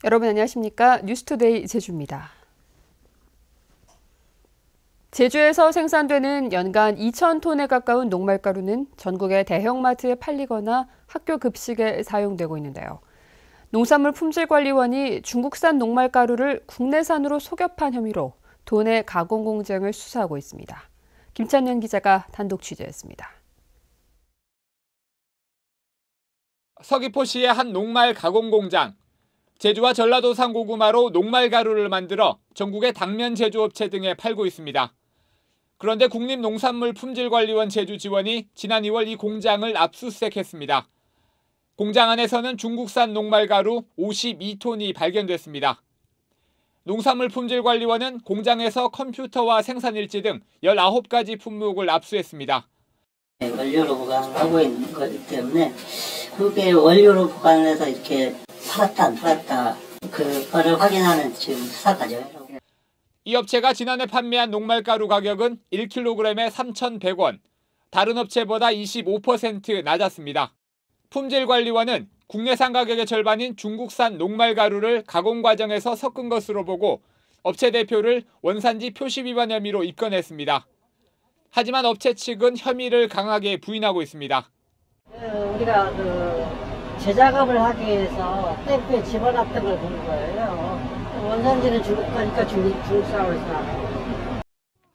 여러분 안녕하십니까? 뉴스투데이 제주입니다. 제주에서 생산되는 연간 2,000톤에 가까운 녹말가루는 전국의 대형마트에 팔리거나 학교 급식에 사용되고 있는데요. 농산물품질관리원이 중국산 녹말가루를 국내산으로 속여 판 혐의로 도내 가공공장을 수사하고 있습니다. 김찬년 기자가 단독 취재했습니다. 서귀포시의 한 녹말 가공공장. 제주와 전라도 산 고구마로 녹말가루를 만들어 전국의 당면 제조업체 등에 팔고 있습니다. 그런데 국립농산물품질관리원 제주지원이 지난 2월 이 공장을 압수수색했습니다. 공장 안에서는 중국산 녹말가루 52톤이 발견됐습니다. 농산물품질관리원은 공장에서 컴퓨터와 생산일지 등 19가지 품목을 압수했습니다. 원료로 보관하고 있는 거기 때문에 그게 원료로 보관해서 이렇게 팔았다 안 팔았다 그거를 확인하는 지금 수사 과정이라고. 이 업체가 지난해 판매한 녹말가루 가격은 1kg에 3,100원, 다른 업체보다 25% 낮았습니다. 품질관리원은 국내산 가격의 절반인 중국산 녹말가루를 가공 과정에서 섞은 것으로 보고 업체 대표를 원산지 표시 위반 혐의로 입건했습니다. 하지만 업체 측은 혐의를 강하게 부인하고 있습니다. 우리가 제작업을 하기 위해서 댐프에 집어넣었던 걸 본 거예요. 원산지는 중국 거니까 중국산으로 나가요.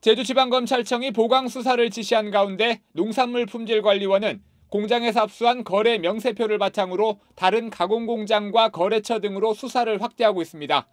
제주지방검찰청이 보강 수사를 지시한 가운데 농산물품질관리원은 공장에서 압수한 거래 명세표를 바탕으로 다른 가공공장과 거래처 등으로 수사를 확대하고 있습니다.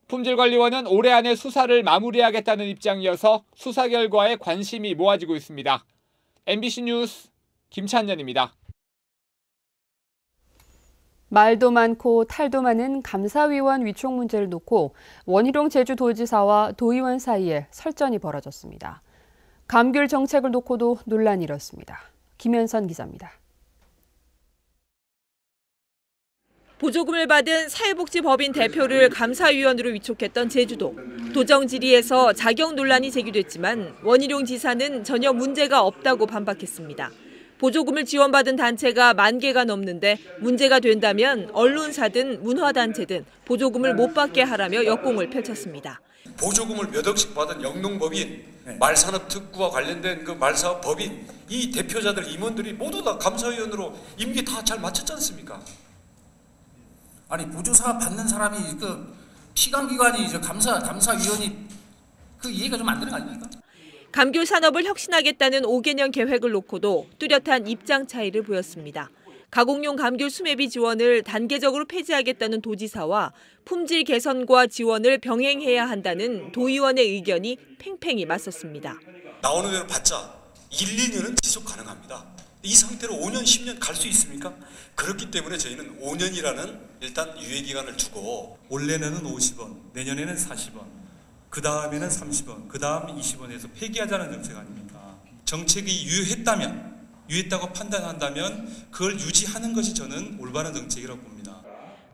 품질관리원은 올해 안에 수사를 마무리하겠다는 입장이어서 수사 결과에 관심이 모아지고 있습니다. MBC 뉴스 김찬년입니다. 말도 많고 탈도 많은 감사위원 위촉 문제를 놓고 원희룡 제주도지사와 도의원 사이에 설전이 벌어졌습니다. 감귤 정책을 놓고도 논란이 일었습니다. 김현선 기자입니다. 보조금을 받은 사회복지법인 대표를 감사위원으로 위촉했던 제주도. 도정 질의에서 자격 논란이 제기됐지만 원희룡 지사는 전혀 문제가 없다고 반박했습니다. 보조금을 지원받은 단체가 10,000개가 넘는데 문제가 된다면 언론사든 문화단체든 보조금을 못 받게 하라며 역공을 펼쳤습니다. 보조금을 몇 억씩 받은 영농법인, 말산업특구와 관련된 그 말사업법인 이 대표자들 임원들이 모두 다 감사위원으로 임기 다 잘 마쳤지 않습니까? 아니 보조사 받는 사람이 그 피감기관이 감사위원이 그 이해가 좀 안 되는 거 아닙니까? 감귤 산업을 혁신하겠다는 5개년 계획을 놓고도 뚜렷한 입장 차이를 보였습니다. 가공용 감귤 수매비 지원을 단계적으로 폐지하겠다는 도지사와 품질 개선과 지원을 병행해야 한다는 도의원의 의견이 팽팽히 맞섰습니다. 나오는 대로 받자 1, 2년은 지속 가능합니다. 이 상태로 5년, 10년 갈 수 있습니까? 그렇기 때문에 저희는 5년이라는 일단 유예기간을 두고 올해는 50원, 내년에는 40원. 그 다음에는 30원, 그 다음 20원에서 폐기하자는 정책 아닙니까? 정책이 유했다고 판단한다면 그걸 유지하는 것이 저는 올바른 정책이라고 봅니다.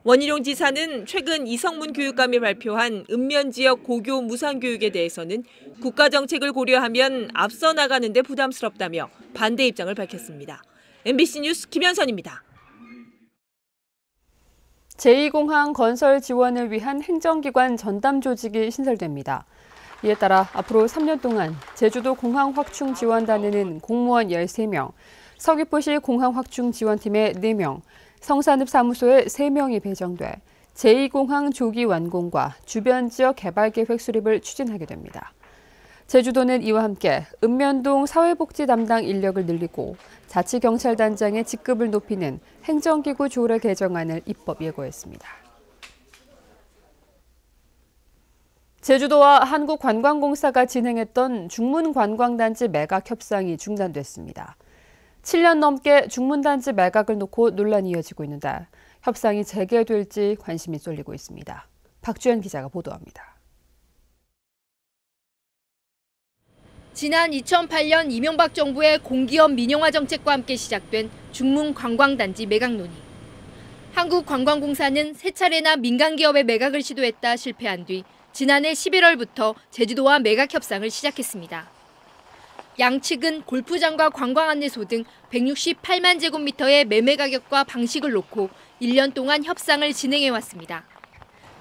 원희룡 지사는 최근 이성문 교육감이 발표한 읍면지역 고교 무상교육에 대해서는 국가정책을 고려하면 앞서 나가는 데 부담스럽다며 반대 입장을 밝혔습니다. MBC 뉴스 김현선입니다. 제2공항 건설 지원을 위한 행정기관 전담 조직이 신설됩니다. 이에 따라 앞으로 3년 동안 제주도 공항 확충 지원단에는 공무원 13명, 서귀포시 공항 확충 지원팀에 4명, 성산읍 사무소에 3명이 배정돼 제2공항 조기 완공과 주변 지역 개발 계획 수립을 추진하게 됩니다. 제주도는 이와 함께 읍면동 사회복지 담당 인력을 늘리고 자치경찰단장의 직급을 높이는 행정기구 조례 개정안을 입법 예고했습니다. 제주도와 한국관광공사가 진행했던 중문관광단지 매각 협상이 중단됐습니다. 7년 넘게 중문단지 매각을 놓고 논란이 이어지고 있는데 협상이 재개될지 관심이 쏠리고 있습니다. 박주연 기자가 보도합니다. 지난 2008년 이명박 정부의 공기업 민영화 정책과 함께 시작된 중문 관광단지 매각 논의. 한국관광공사는 세 차례나 민간기업의 매각을 시도했다 실패한 뒤 지난해 11월부터 제주도와 매각 협상을 시작했습니다. 양측은 골프장과 관광안내소 등 168만 제곱미터의 매매 가격과 방식을 놓고 1년 동안 협상을 진행해왔습니다.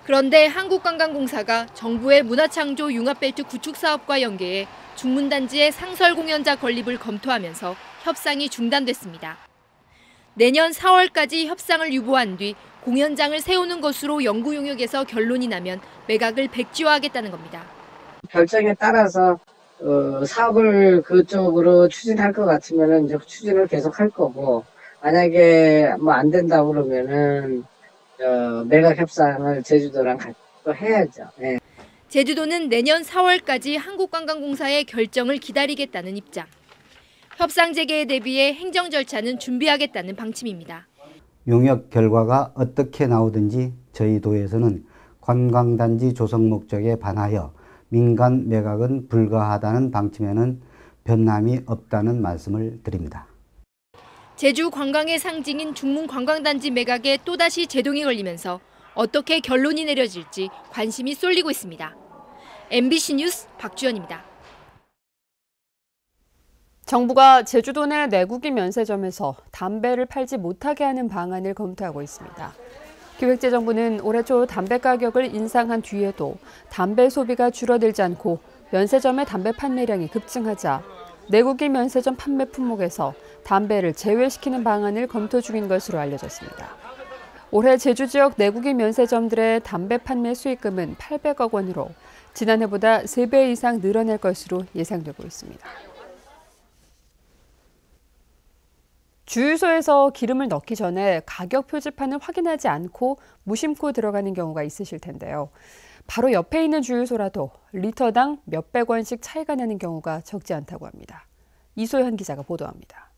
그런데 한국관광공사가 정부의 문화창조 융합벨트 구축 사업과 연계해 중문단지의 상설 공연자 건립을 검토하면서 협상이 중단됐습니다. 내년 4월까지 협상을 유보한 뒤 공연장을 세우는 것으로 연구 용역에서 결론이 나면 매각을 백지화하겠다는 겁니다. 결정에 따라서 사업을 그쪽으로 추진할 것 같으면은 이제 추진을 계속 할 거고, 만약에 뭐 안 된다 그러면은 매각 협상을 제주도랑 같이 또 해야죠. 네. 제주도는 내년 4월까지 한국관광공사의 결정을 기다리겠다는 입장. 협상 재개에 대비해 행정 절차는 준비하겠다는 방침입니다. 용역 결과가 어떻게 나오든지 저희 도에서는 관광단지 조성 목적에 반하여 민간 매각은 불가하다는 방침에는 변함이 없다는 말씀을 드립니다. 제주 관광의 상징인 중문 관광단지 매각에 또다시 제동이 걸리면서 어떻게 결론이 내려질지 관심이 쏠리고 있습니다. MBC 뉴스 박주연입니다. 정부가 제주도 내 내국인 면세점에서 담배를 팔지 못하게 하는 방안을 검토하고 있습니다. 기획재정부는 올해 초 담배 가격을 인상한 뒤에도 담배 소비가 줄어들지 않고 면세점의 담배 판매량이 급증하자 내국인 면세점 판매 품목에서 담배를 제외시키는 방안을 검토 중인 것으로 알려졌습니다. 올해 제주 지역 내국인 면세점들의 담배 판매 수익금은 800억 원으로 지난해보다 3배 이상 늘어날 것으로 예상되고 있습니다. 주유소에서 기름을 넣기 전에 가격 표지판을 확인하지 않고 무심코 들어가는 경우가 있으실 텐데요. 바로 옆에 있는 주유소라도 리터당 몇백 원씩 차이가 나는 경우가 적지 않다고 합니다. 이소연 기자가 보도합니다.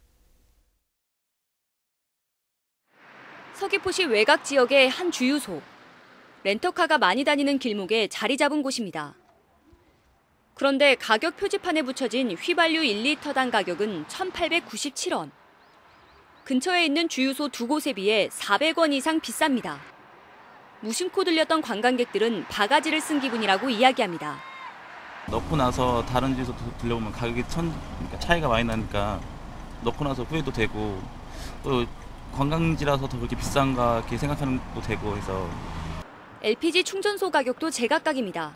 서귀포시 외곽 지역의 한 주유소. 렌터카가 많이 다니는 길목에 자리 잡은 곳입니다. 그런데 가격 표지판에 붙여진 휘발유 1리터당 가격은 1,897원. 근처에 있는 주유소 2곳에 비해 400원 이상 비쌉니다. 무심코 들렸던 관광객들은 바가지를 쓴 기분이라고 이야기합니다. 넣고 나서 다른 주유소 들려보면 가격이 그러니까 차이가 많이 나니까 넣고 나서 후회도 되고 또 관광지라서 더 그렇게 비싼가 이렇게 생각하는 것도 되고 해서. LPG 충전소 가격도 제각각입니다.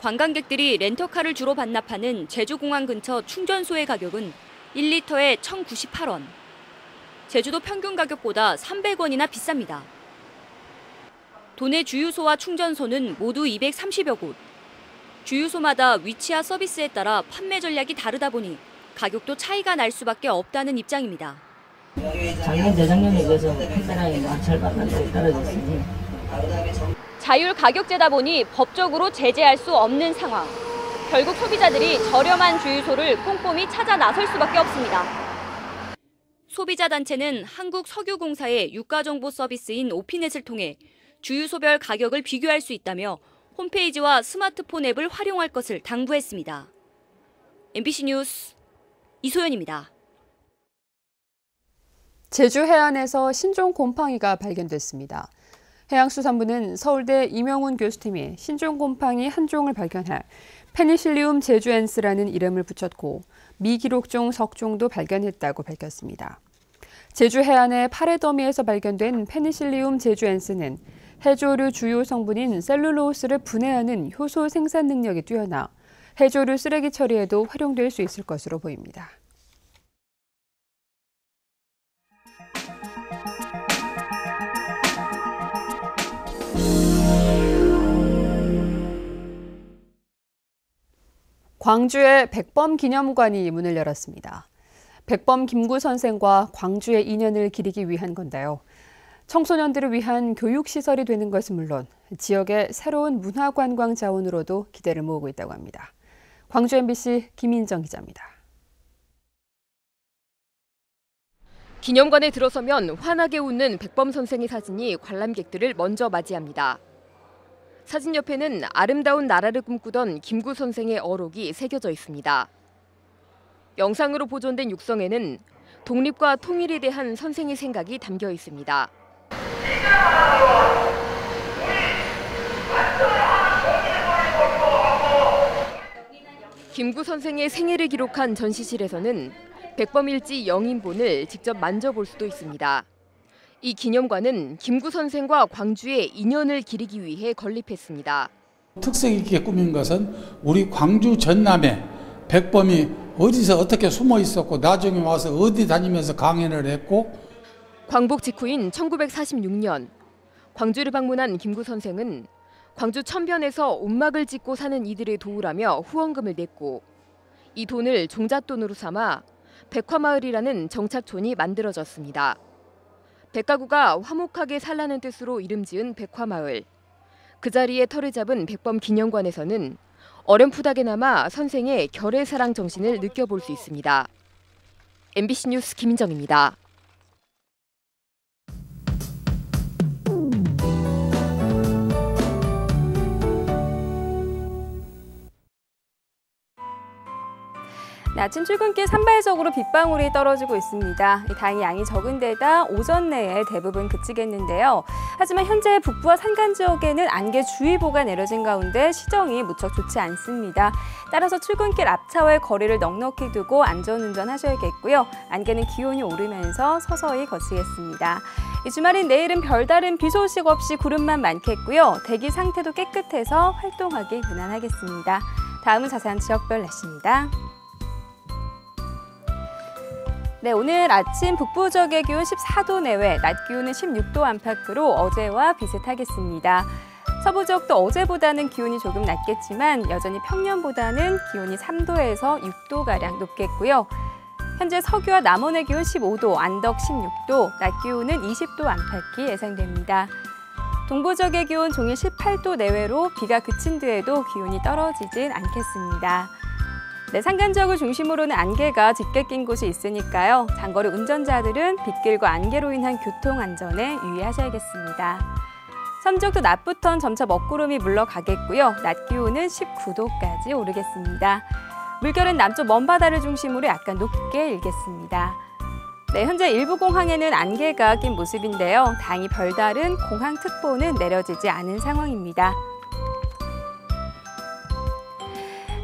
관광객들이 렌터카를 주로 반납하는 제주공항 근처 충전소의 가격은 1리터에 1,098원. 제주도 평균 가격보다 300원이나 비쌉니다. 도내 주유소와 충전소는 모두 230여 곳. 주유소마다 위치와 서비스에 따라 판매 전략이 다르다 보니 가격도 차이가 날 수밖에 없다는 입장입니다. 작년, 재작년에 비해서 판매량이 한 절반 가까이 떨어졌으니. 자율 가격제다 보니 법적으로 제재할 수 없는 상황. 결국 소비자들이 저렴한 주유소를 꼼꼼히 찾아 나설 수밖에 없습니다. 소비자 단체는 한국석유공사의 유가정보 서비스인 오피넷을 통해 주유소별 가격을 비교할 수 있다며 홈페이지와 스마트폰 앱을 활용할 것을 당부했습니다. MBC 뉴스 이소연입니다. 제주 해안에서 신종 곰팡이가 발견됐습니다. 해양수산부는 서울대 임영훈 교수팀이 신종 곰팡이 한 종을 발견해 페니실리움 제주엔스라는 이름을 붙였고 미기록종 석종도 발견했다고 밝혔습니다. 제주 해안의 파레더미에서 발견된 페니실리움 제주엔스는 해조류 주요 성분인 셀룰로스를 분해하는 효소 생산 능력이 뛰어나 해조류 쓰레기 처리에도 활용될 수 있을 것으로 보입니다. 광주의 백범기념관이 문을 열었습니다. 백범 김구 선생과 광주의 인연을 기리기 위한 건데요. 청소년들을 위한 교육시설이 되는 것은 물론 지역의 새로운 문화관광 자원으로도 기대를 모으고 있다고 합니다. 광주 MBC 김인정 기자입니다. 기념관에 들어서면 환하게 웃는 백범 선생의 사진이 관람객들을 먼저 맞이합니다. 사진 옆에는 아름다운 나라를 꿈꾸던 김구 선생의 어록이 새겨져 있습니다. 영상으로 보존된 육성에는 독립과 통일에 대한 선생의 생각이 담겨 있습니다. 김구 선생의 생애를 기록한 전시실에서는 백범일지 영인본을 직접 만져볼 수도 있습니다. 이 기념관은 김구 선생과 광주의 인연을 기리기 위해 건립했습니다. 특색 있게 꾸민 것은 우리 광주 전남에 백범이 어디서 어떻게 숨어 있었고 나중에 와서 어디 다니면서 강연을 했고 광복 직후인 1946년 광주를 방문한 김구 선생은 광주 천변에서 온막을 짓고 사는 이들을 도우라며 후원금을 냈고 이 돈을 종잣돈으로 삼아 백화마을이라는 정착촌이 만들어졌습니다. 백가구가 화목하게 살라는 뜻으로 이름 지은 백화마을. 그 자리에 터를 잡은 백범 기념관에서는 어렴풋하게나마 선생의 결의사랑 정신을 느껴볼 수 있습니다. MBC 뉴스 김인정입니다. 아침 출근길 산발적으로 빗방울이 떨어지고 있습니다. 다행히 양이 적은 데다 오전 내에 대부분 그치겠는데요. 하지만 현재 북부와 산간 지역에는 안개주의보가 내려진 가운데 시정이 무척 좋지 않습니다. 따라서 출근길 앞차와의 거리를 넉넉히 두고 안전운전 하셔야겠고요. 안개는 기온이 오르면서 서서히 거치겠습니다. 이 주말인 내일은 별다른 비 소식 없이 구름만 많겠고요. 대기 상태도 깨끗해서 활동하기 무난하겠습니다. 다음은 자세한 지역별 날씨입니다. 네, 오늘 아침 북부 지역의 기온 14도 내외, 낮 기온은 16도 안팎으로 어제와 비슷하겠습니다. 서부 지역도 어제보다는 기온이 조금 낮겠지만 여전히 평년보다는 기온이 3도에서 6도가량 높겠고요. 현재 서귀와 남원의 기온 15도, 안덕 16도, 낮 기온은 20도 안팎이 예상됩니다. 동부 지역의 기온 종일 18도 내외로 비가 그친 뒤에도 기온이 떨어지진 않겠습니다. 네, 산간 지역을 중심으로는 안개가 짙게 낀 곳이 있으니까요. 장거리 운전자들은 빗길과 안개로 인한 교통 안전에 유의하셔야겠습니다. 섬 지역도 낮부터는 점차 먹구름이 물러가겠고요. 낮 기온은 19도까지 오르겠습니다. 물결은 남쪽 먼바다를 중심으로 약간 높게 일겠습니다. 네, 현재 일부 공항에는 안개가 낀 모습인데요. 다행히 별다른 공항 특보는 내려지지 않은 상황입니다.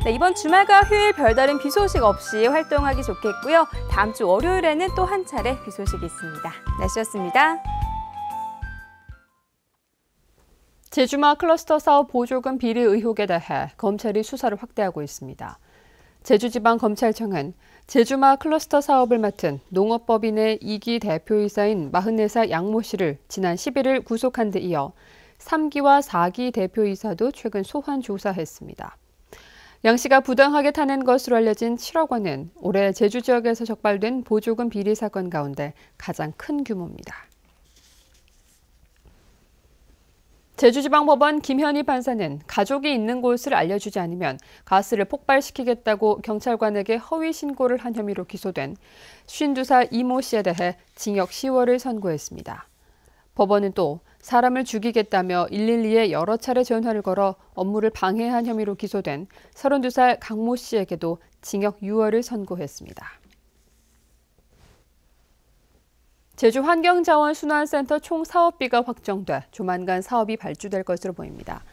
네, 이번 주말과 휴일 별다른 비 소식 없이 활동하기 좋겠고요. 다음 주 월요일에는 또 한 차례 비 소식이 있습니다. 날씨였습니다. 제주마 클러스터 사업 보조금 비리 의혹에 대해 검찰이 수사를 확대하고 있습니다. 제주지방검찰청은 제주마 클러스터 사업을 맡은 농업법인의 2기 대표이사인 44살 양모 씨를 지난 11일 구속한 데 이어 3기와 4기 대표이사도 최근 소환 조사했습니다. 양 씨가 부당하게 타낸 것으로 알려진 7억 원은 올해 제주 지역에서 적발된 보조금 비리 사건 가운데 가장 큰 규모입니다. 제주지방법원 김현희 판사는 가족이 있는 곳을 알려주지 않으면 가스를 폭발시키겠다고 경찰관에게 허위 신고를 한 혐의로 기소된 52살 이모 씨에 대해 징역 10월을 선고했습니다. 법원은 또 사람을 죽이겠다며 112에 여러 차례 전화를 걸어 업무를 방해한 혐의로 기소된 32살 강모 씨에게도 징역 6월을 선고했습니다. 제주환경자원순환센터 총 사업비가 확정돼 조만간 사업이 발주될 것으로 보입니다.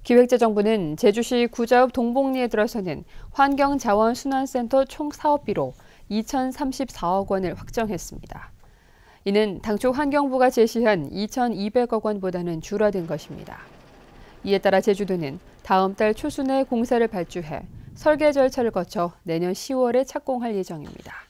기획재정부는 제주시 구자읍 동복리에 들어서는 환경자원순환센터 총 사업비로 2,034억 원을 확정했습니다. 이는 당초 환경부가 제시한 2,200억 원보다는 줄어든 것입니다. 이에 따라 제주도는 다음 달 초순에 공사를 발주해 설계 절차를 거쳐 내년 10월에 착공할 예정입니다.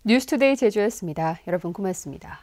뉴스투데이 제주였습니다. 여러분 고맙습니다.